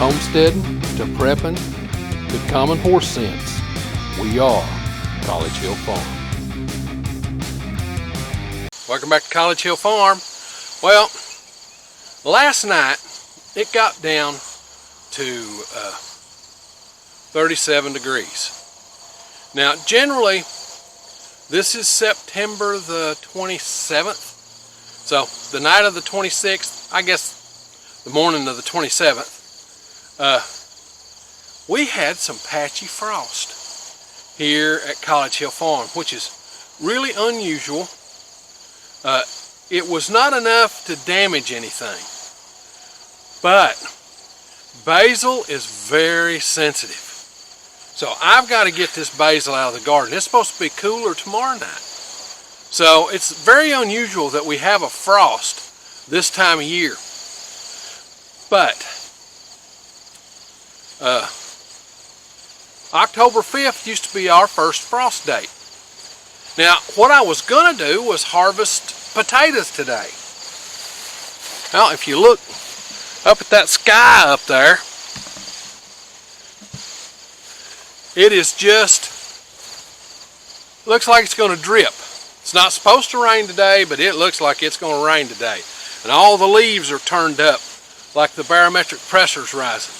homesteading to prepping to common horse sense, we are College Hill Farm. Welcome back to College Hill Farm. Well, last night it got down to 37 degrees. Now generally this is September the 27th. So the night of the 26th, I guess the morning of the 27th, we had some patchy frost here at College Hill Farm, which is really unusual. It was not enough to damage anything, but basil is very sensitive. So I've got to get this basil out of the garden. It's supposed to be cooler tomorrow night. So it's very unusual that we have a frost this time of year. But October 5th used to be our first frost date. Now what I was going to do was harvest potatoes today. Now if you look up at that sky up there, it is just, looks like it's going to drip. It's not supposed to rain today, but it looks like it's going to rain today. And all the leaves are turned up like the barometric pressure's rising.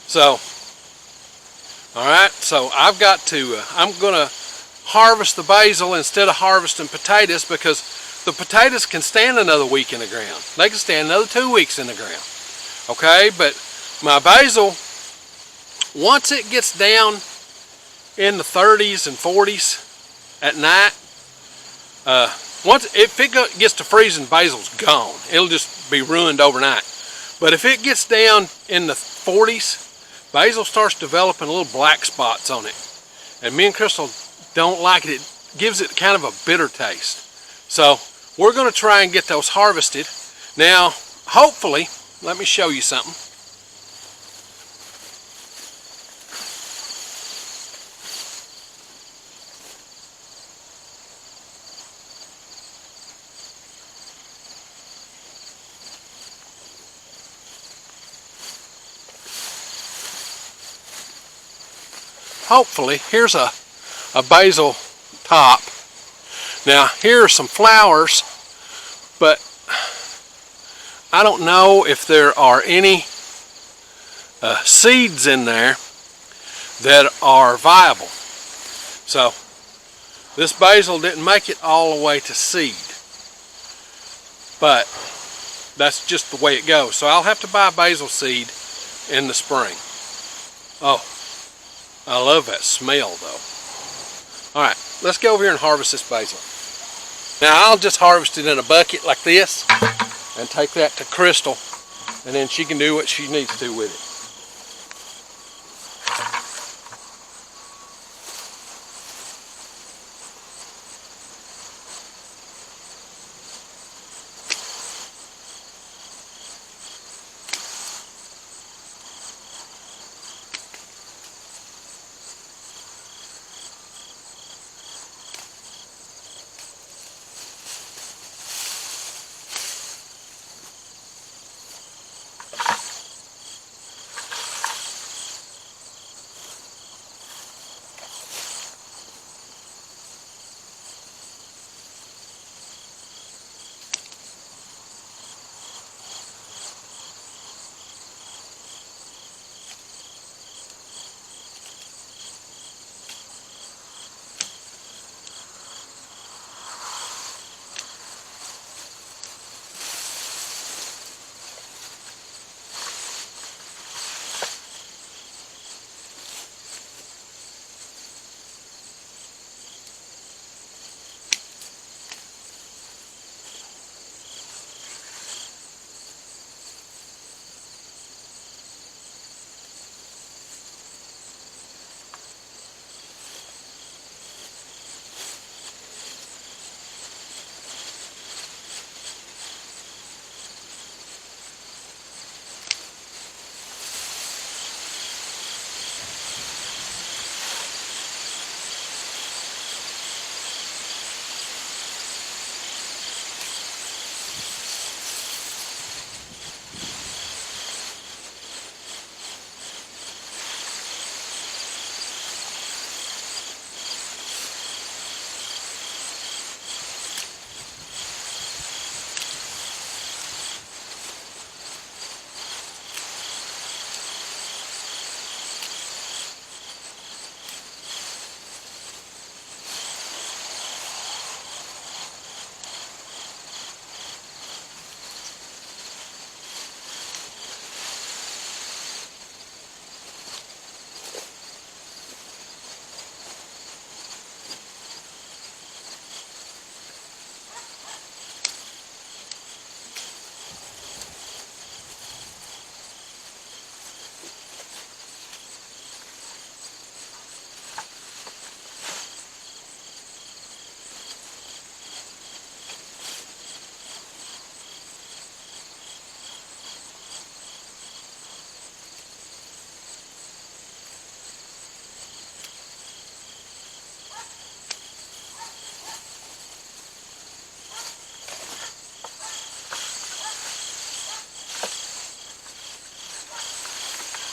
So, alright, so I've got to, I'm going to harvest the basil instead of harvesting potatoes, because the potatoes can stand another week in the ground. They can stand another 2 weeks in the ground. Okay, but my basil, once it gets down in the 30s and 40s at night, if it gets to freezing, basil's gone. It'll just be ruined overnight. But if it gets down in the 40s, basil starts developing little black spots on it. And me and Crystal don't like it. It gives it kind of a bitter taste. So we're going to try and get those harvested. Now, hopefully, let me show you something. Hopefully, here's a basil top. Now here are some flowers, but I don't know if there are any seeds in there that are viable. So this basil didn't make it all the way to seed, but that's just the way it goes. So I'll have to buy basil seed in the spring. Oh, I love that smell though. Alright, let's go over here and harvest this basil. Now I'll just harvest it in a bucket like this and take that to Crystal, and then she can do what she needs to with it.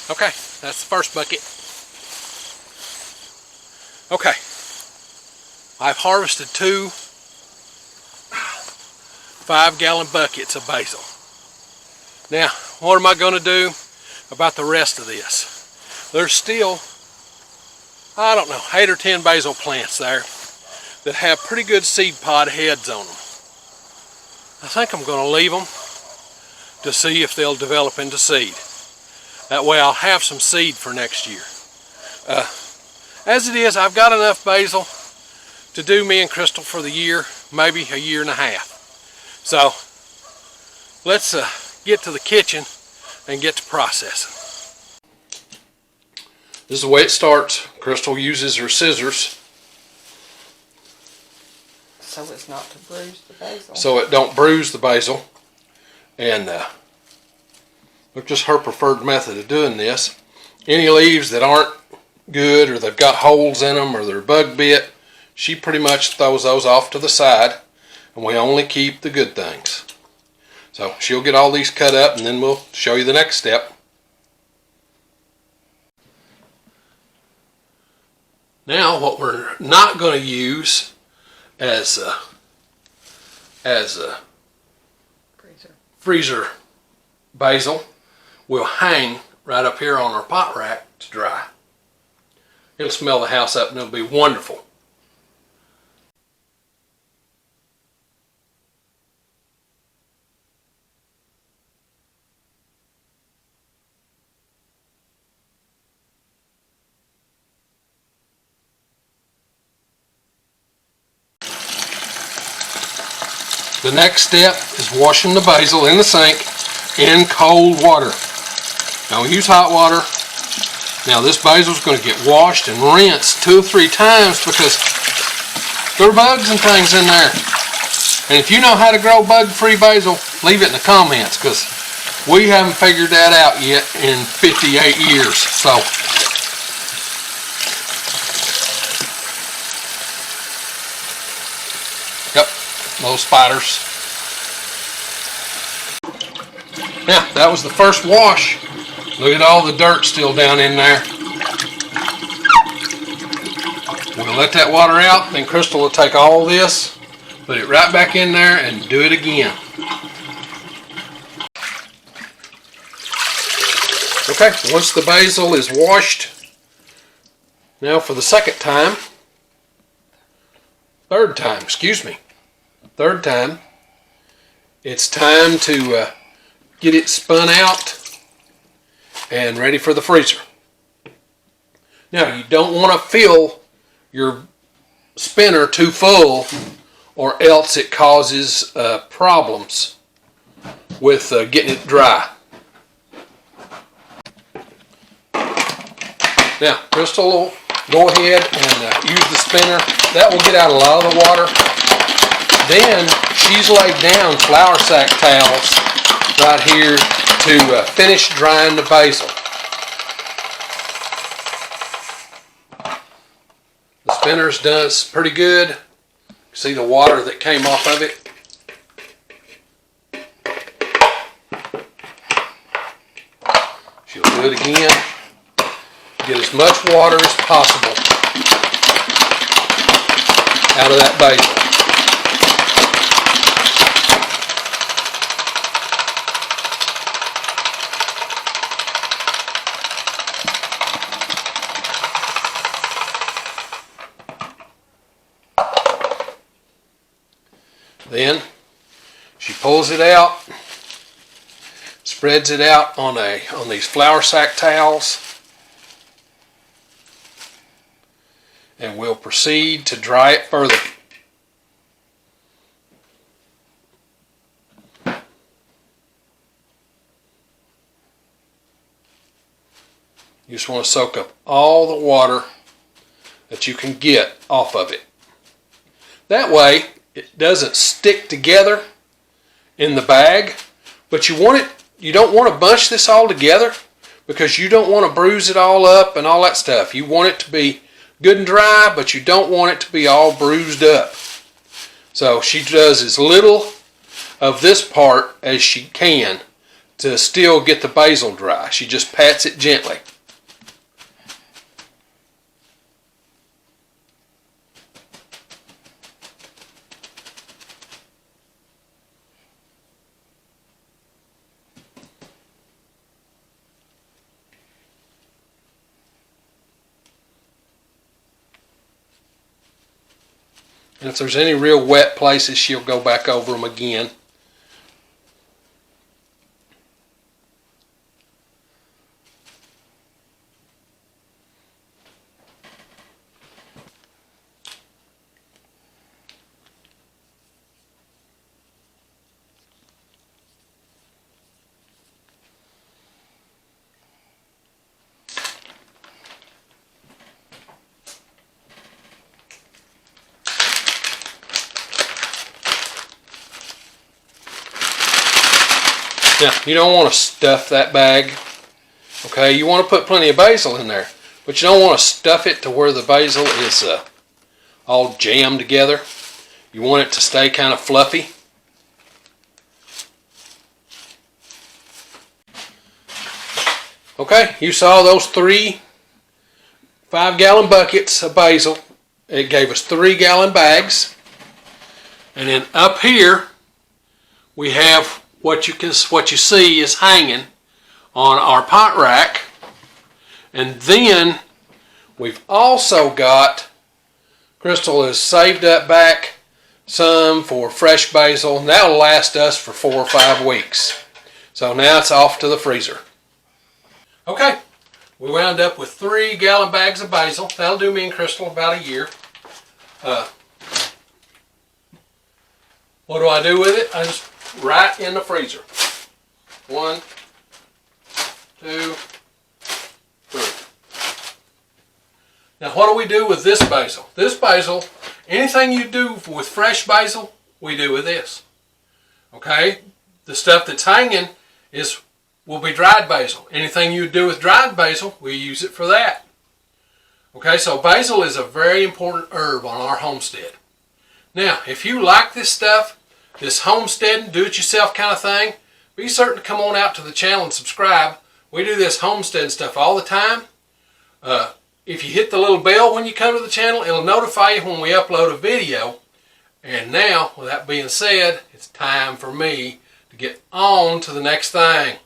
Okay, that's the first bucket. Okay, I've harvested 2 5-gallon buckets of basil. Now, what am I going to do about the rest of this? There's still, I don't know, 8 or 10 basil plants there that have pretty good seed pod heads on them. I think I'm going to leave them to see if they'll develop into seed. That way I'll have some seed for next year. As it is, I've got enough basil to do me and Crystal for the year, maybe a year and a half. So let's get to the kitchen and get to processing. This is the way it starts. Crystal uses her scissors so it's not to bruise the basil. So it don't bruise the basil. And look, just her preferred method of doing this. Any leaves that aren't good, or they've got holes in them, or they're bug bit, she pretty much throws those off to the side, and we only keep the good things. So she'll get all these cut up, and then we'll show you the next step. Now what we're not going to use as freezer basil will hang right up here on our pot rack to dry. It'll smell the house up and it'll be wonderful. The next step is washing the basil in the sink in cold water. Don't use hot water. Now this basil is going to get washed and rinsed 2 or 3 times because there are bugs and things in there. And if you know how to grow bug-free basil, leave it in the comments, because we haven't figured that out yet in 58 years. So yep, those spiders. Now, that was the first wash. Look at all the dirt still down in there. We're going to let that water out, then Crystal will take all this, put it right back in there, and do it again. Okay, once the basil is washed, now for the third time, it's time to get it spun out and ready for the freezer. Now, you don't want to fill your spinner too full, or else it causes problems with getting it dry. Now, Crystal will go ahead and use the spinner. That will get out a lot of the water. Then she's laid down flour sack towels right here to finish drying the basil. The spinner's done pretty good. See the water that came off of it? She'll do it again. Get as much water as possible out of that basil. Then she pulls it out, spreads it out on these flour sack towels, and we'll proceed to dry it further. You just want to soak up all the water that you can get off of it. That way it doesn't stick together in the bag, but you don't want to bunch this all together because you don't want to bruise it all up and all that stuff. You want it to be good and dry, but you don't want it to be all bruised up. So she does as little of this part as she can to still get the basil dry. She just pats it gently. And if there's any real wet places, she'll go back over them again. Now, you don't want to stuff that bag, okay? You want to put plenty of basil in there, but you don't want to stuff it to where the basil is all jammed together. You want it to stay kind of fluffy. Okay, you saw those 3 5-gallon buckets of basil. It gave us 3-gallon bags. And then up here, we have what you see is hanging on our pot rack. And then we've also got, Crystal has saved up back some for fresh basil, and that'll last us for 4 or 5 weeks. So now it's off to the freezer. Okay, we wound up with 3-gallon bags of basil. That'll do me and Crystal about a year. What do I do with it? I just right in the freezer. 1, 2, 3. Now what do we do with this basil? This basil, anything you do with fresh basil, we do with this. Okay? The stuff that's hanging will be dried basil. Anything you do with dried basil, we use it for that. Okay, so basil is a very important herb on our homestead. Now, if you like this stuff, this homesteading, do-it-yourself kind of thing, be certain to come on out to the channel and subscribe. We do this homesteading stuff all the time. If you hit the little bell when you come to the channel, it'll notify you when we upload a video. And now, with that being said, it's time for me to get on to the next thing.